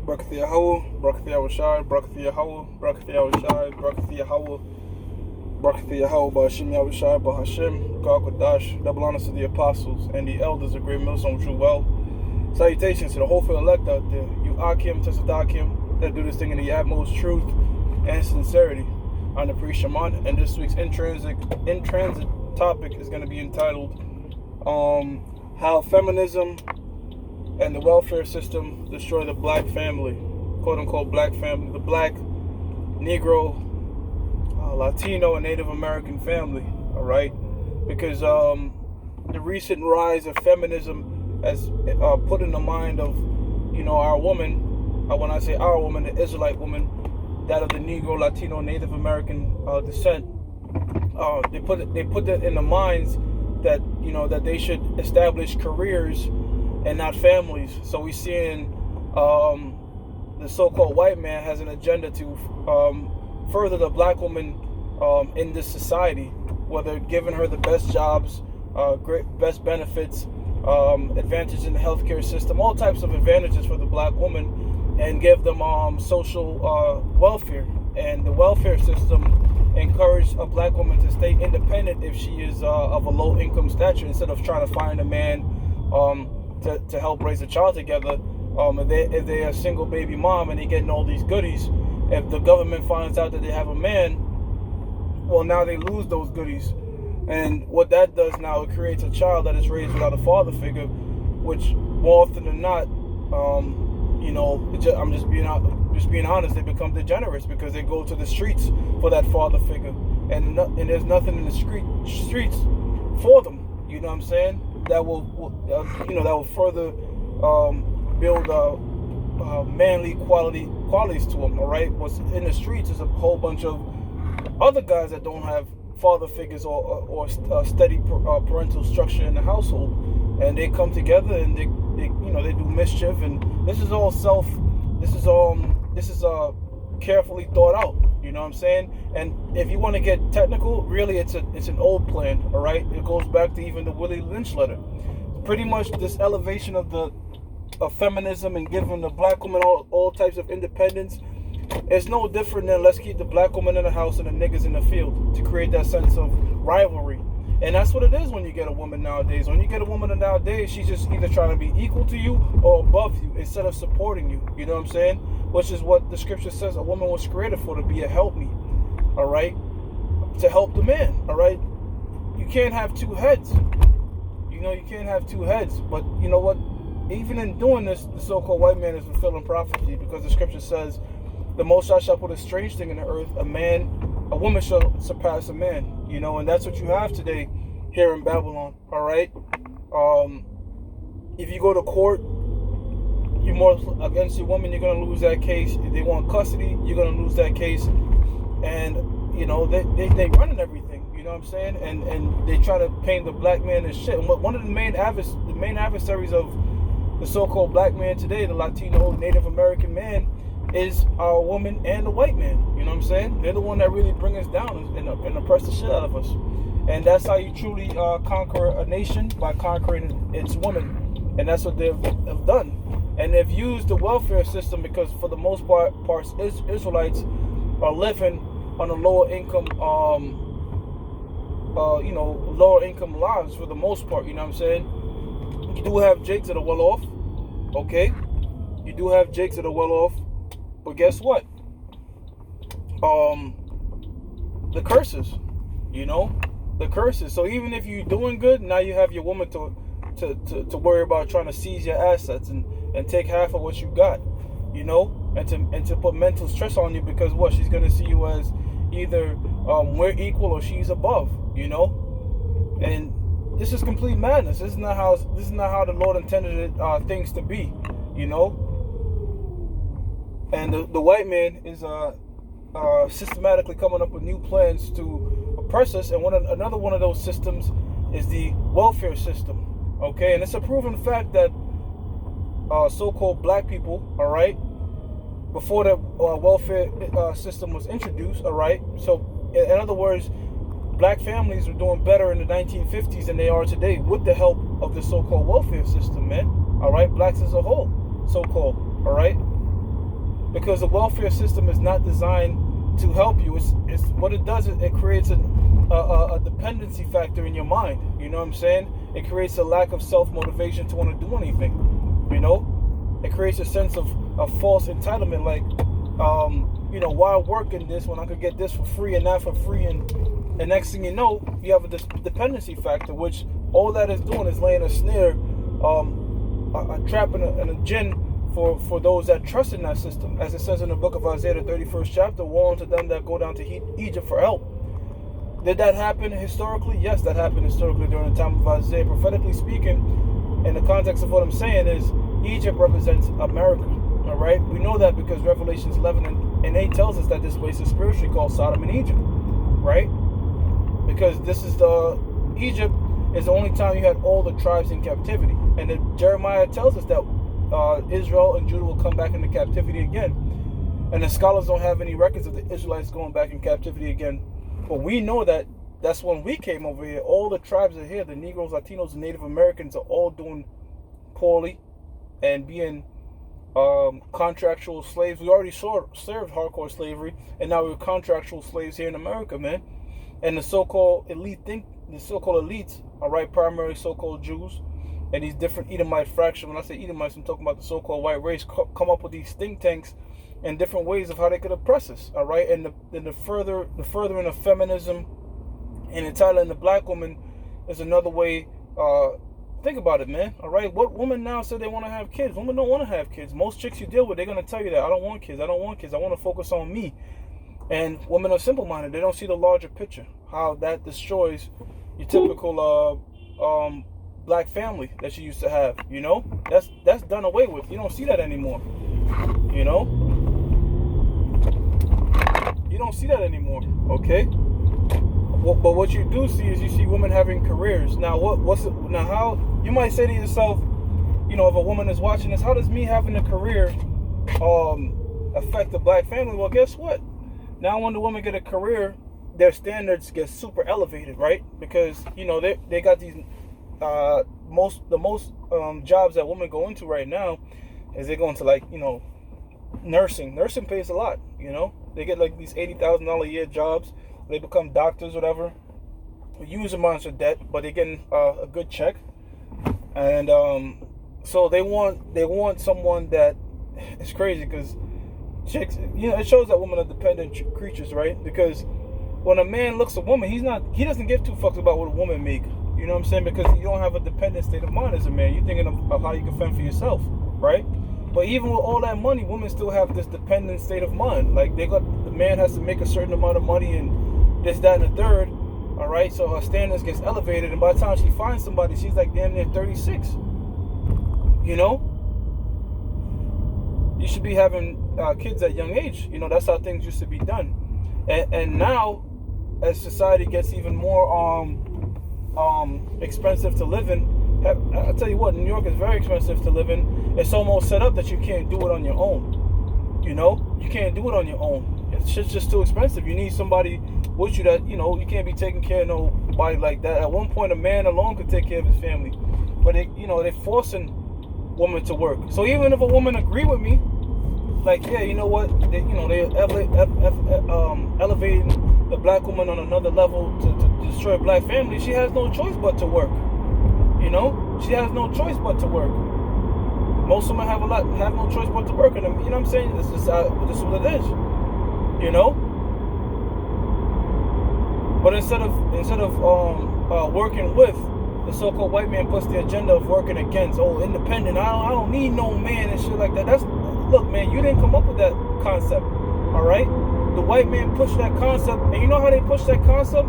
Brakathiya Hawa, Brakathiya Washai, Brakathiya Hawa, Brakathiya Washai, Brakathiya Hawa, Brakathiya Hawa, Ba'ashim Yahushai, Ba'Hashem, God Kodash, double honors to the apostles and the elders of Great Millstone True Well. Salutations to the whole elect out there, you Akim, Tesadakim, that do this thing in the utmost truth and sincerity. I'm the priest Shaman, and this week's in transit topic is going to be entitled How Feminism and the Welfare System Destroy the Black Family, quote unquote Black family, the Black, Negro, Latino, and Native American family. All right, because the recent rise of feminism has put in the mind of our woman. When I say our woman, the Israelite woman, that of the Negro, Latino, Native American descent. They put that in the minds that that they should establish careers and not families. So we're seeing the so-called white man has an agenda to further the black woman in this society, whether giving her the best jobs, best benefits, advantage in the healthcare system, all types of advantages for the black woman, and give them social welfare. And the welfare system encourage a black woman to stay independent if she is of a low income stature, instead of trying to find a man to help raise a child together. If they're a single baby mom and they're getting all these goodies, if the government finds out that they have a man, well, now they lose those goodies. And what that does now, it creates a child that is raised without a father figure, which more often than not, I'm just being honest, they become degenerates because they go to the streets for that father figure, and there's nothing in the streets for them. You know what I'm saying? That will further build manly qualities to them. All right, what's in the streets is a whole bunch of other guys that don't have father figures or steady parental structure in the household, and they come together and they do mischief, and this is carefully thought out. You know what I'm saying? And if you want to get technical, really it's an old plan. All right, it goes back to even the Willie Lynch letter. Pretty much this elevation of feminism and giving the black woman all types of independence. It's no different than let's keep the black woman in the house and the niggas in the field, to create that sense of rivalry. And that's what it is when you get a woman nowadays. When you get a woman nowadays, she's just either trying to be equal to you or above you, instead of supporting you. You know what I'm saying? Which is what the scripture says a woman was created for, to be a helpmeet. All right? To help the man. All right? You can't have two heads. You can't have two heads. But you know what? Even in doing this, the so-called white man is fulfilling prophecy, because the scripture says, the Most High shall put a strange thing in the earth, a woman shall surpass a man. And that's what you have today here in Babylon. All right. If you go to court, you're more against your woman, you're gonna lose that case. If they want custody, you're gonna lose that case. And they running everything. You know what I'm saying? And they try to paint the black man as shit. And one of the main adversaries of the so-called black man today, the Latino, Native American man, is our woman and the white man. You know what I'm saying? They're the one that really bring us down and oppress the shit out of us. And that's how you truly conquer a nation, by conquering its woman. And that's what they've done. And they've used the welfare system because, for the most part, Israelites are living on a lower income, lower income lives for the most part. You know what I'm saying? You do have jakes that are well off. Okay, you do have jakes that are well off. But guess what? The curses, the curses. So even if you're doing good, now you have your woman to worry about, trying to seize your assets and take half of what you got, and to put mental stress on you, because what, she's gonna see you as either we're equal or she's above, and this is complete madness. This is not how the Lord intended things to be, And the white man is systematically coming up with new plans to oppress us. And another one of those systems is the welfare system. Okay, and it's a proven fact that so-called black people, all right, before the welfare system was introduced, all right. So in other words, black families were doing better in the 1950s than they are today, with the help of the so-called welfare system, man. All right, blacks as a whole, so-called, all right. because the welfare system is not designed to help you. It's what it does is it creates a dependency factor in your mind. You know what I'm saying? It creates a lack of self-motivation to want to do anything. You know, it creates a sense of false entitlement, like, you know, why work in this when I could get this for free and that for free, and next thing you know, you have a dependency factor, which all that is doing is laying a snare, a trap and a gin for those that trust in that system. As it says in the book of Isaiah, the 31st chapter, woe unto them that go down to Egypt for help. Did that happen historically? Yes, that happened historically during the time of Isaiah. Prophetically speaking, in the context of what I'm saying is, Egypt represents America. All right, we know that because Revelations 11 and 8 tells us that this place is spiritually called Sodom and Egypt, right? Because this is Egypt is the only time you had all the tribes in captivity, and then Jeremiah tells us that Israel and Judah will come back into captivity again, and the scholars don't have any records of the Israelites going back in captivity again. But we know that that's when we came over here. All the tribes are here. The Negroes, Latinos, and Native Americans are all doing poorly and being contractual slaves. We already served hardcore slavery, and now we're contractual slaves here in America, man. And the so-called elites, all right, primarily so-called Jews, and these different Edomite fractions. When I say Edomites, I'm talking about the so-called white race. Come up with these think tanks and different ways of how they could oppress us, all right. And the furthering of feminism and entitling the black woman is another way. Think about it, man. All right, what woman now said they want to have kids? Women don't want to have kids. Most chicks you deal with, they're gonna tell you that I don't want kids. I don't want kids. I want to focus on me. And women are simple-minded. They don't see the larger picture. How that destroys your typical black family that you used to have. You know, that's done away with. You don't see that anymore. You know, you don't see that anymore. Okay. But what you do see is you see women having careers. Now, how you might say to yourself, you know, if a woman is watching this, how does me having a career affect the black family? Well, guess what? Now, when the women get a career, their standards get super elevated, right? Because, you know, they got these most jobs that women go into right now is they go into, like, you know, nursing. Nursing pays a lot. You know, they get like these $80,000 a year jobs. They become doctors, whatever. Use a monster debt, but they're getting a good check, and so they want someone that is crazy, because chicks, you know, it shows that women are dependent creatures, right? Because when a man looks at a woman, he doesn't give two fucks about what a woman make. You know what I'm saying? Because you don't have a dependent state of mind as a man. You're thinking of how you can fend for yourself, right? But even with all that money, women still have this dependent state of mind. Like the man has to make a certain amount of money and this, that, and the third, all right? So her standards gets elevated, and by the time she finds somebody, she's like damn near 36. You know? You should be having kids at a young age. You know, that's how things used to be done. And now, as society gets even more expensive to live in, I'll tell you what, New York is very expensive to live in. It's almost set up that you can't do it on your own. You know? You can't do it on your own. It's just too expensive. You need somebody with you that, you know, you can't be taking care of nobody like that. At one point, a man alone could take care of his family, but they're forcing women to work. So even if a woman agree with me, like, yeah, you know what, they're elevating the black woman on another level to destroy black families, she has no choice but to work. You know, she has no choice but to work. Most women have no choice but to work, and you know what I'm saying? This is what it is. You know. But instead of working with, the so-called white man puts the agenda of working against. Oh, independent. I don't need no man and shit like that. Look, man, you didn't come up with that concept. All right. The white man pushed that concept, and you know how they push that concept?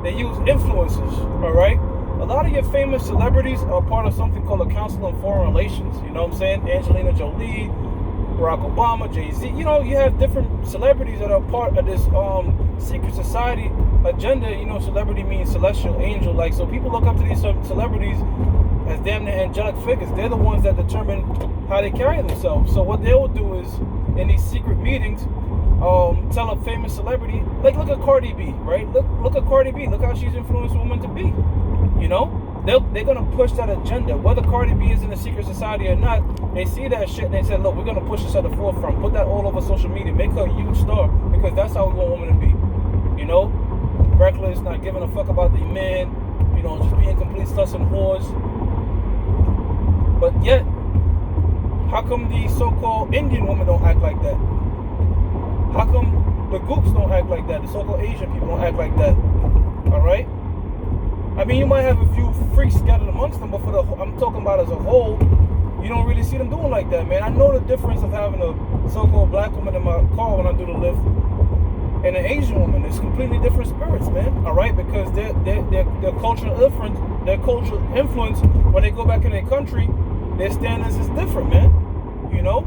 They use influencers. All right. A lot of your famous celebrities are part of something called the Council on Foreign Relations. You know what I'm saying? Angelina Jolie, Barack Obama, Jay-Z. You know, you have different celebrities that are part of this secret society agenda. You know, celebrity means celestial angel. Like, so people look up to these celebrities as damn near angelic figures. They're the ones that determine how they carry themselves. So what they'll do is, in these secret meetings, tell a famous celebrity, like, look at Cardi B, right? Look at Cardi B. Look how she's influenced women to be. You know, they're gonna push that agenda. Whether Cardi B is in a secret society or not, they see that shit and they say, look, we're gonna push this at the forefront. Put that all over social media. Make her a huge star, because that's how we want women to be. You know? Reckless, not giving a fuck about the man, you know, just being complete sluts and whores. But yet, how come the so-called Indian women don't act like that? How come the gooks don't act like that? The so-called Asian people don't act like that? Alright? I mean, you might have a few freaks scattered amongst them, but I'm talking about as a whole, you don't really see them doing like that, man. I know the difference of having a so-called black woman in my car when I do the lift and an Asian woman. It's completely different spirits, man. Alright? Because their cultural influence, when they go back in their country, their standards is different, man. You know?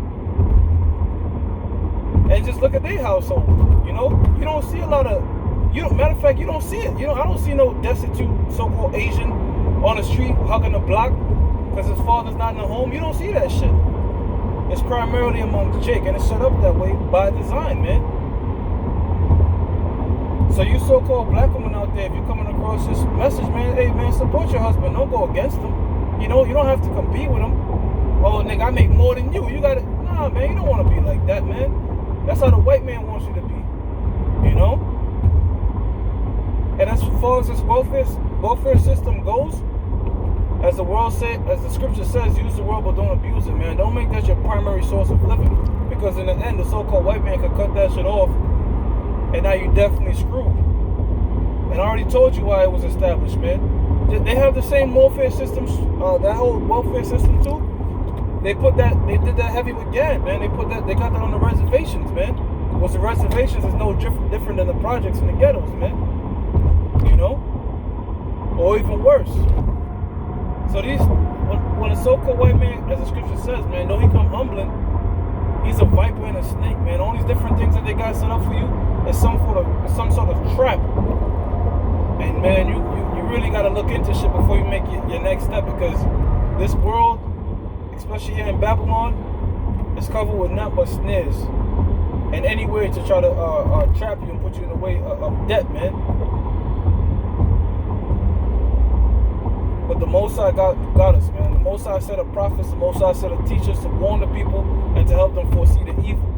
And just look at their household. You know? You don't see a lot of... matter of fact, you don't see it. I don't see no destitute so-called Asian on the street hugging the block because his father's not in the home. You don't see that shit. It's primarily among the chick, and it's set up that way by design, man. So you so-called black women out there, if you're coming across this message, man, hey, man, support your husband. Don't go against him. You know, you don't have to compete with him. Oh, nigga, I make more than you. You got it. Nah, man, you don't want to be like that, man. That's how the white man wants you to be. You know? And as far as this welfare system goes, as the scripture says, use the world but don't abuse it, man. Don't make that your primary source of living. Because in the end, the so-called white man could cut that shit off, and now you definitely screwed. And I already told you why it was established, man. They have the same welfare systems, that whole welfare system too. They did that heavy with GAD, man. They got that on the reservations, man. Because the reservations is no different than the projects in the ghettos, man. You know? Or even worse. So when a so-called white man, as the scripture says, man, though he come humbling, he's a viper and a snake, man. All these different things that they got set up for you is some sort of trap. And man, you really got to look into shit before you make your next step, because this world, especially here in Babylon, is covered with nothing but snares and any way to try to trap you and put you in the way of debt, man. But the Most High got us, man. The Most High set up prophets, the Most High set up teachers to warn the people and to help them foresee the evil.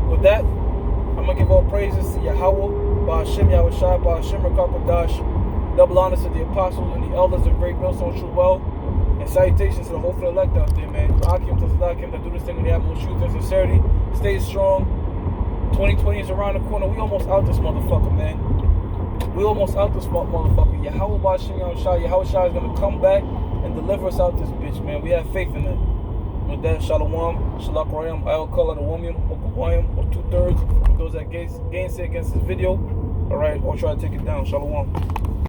With that, I'm going to give all praises to Yahweh, Ba'ashem Yahushai, Ba'ashem Rakakwadash. Double honors to the apostles and the elders of Great Millstone True Well. And salutations to the hopeful elect out there, man. Akim to Zalakim that do this thing in the utmost truth and sincerity. Stay strong. 2020 is around the corner. We almost out this motherfucker, man. We almost out this motherfucker. Yahweh Ba'ashem Yahushai. Yahushai is going to come back and deliver us out this bitch, man. We have faith in it. With that, Shalom, Shalak Rayam, I'll call it a woman, or 2/3. Those that gainsay against this video, alright, or try to take it down. Shalom.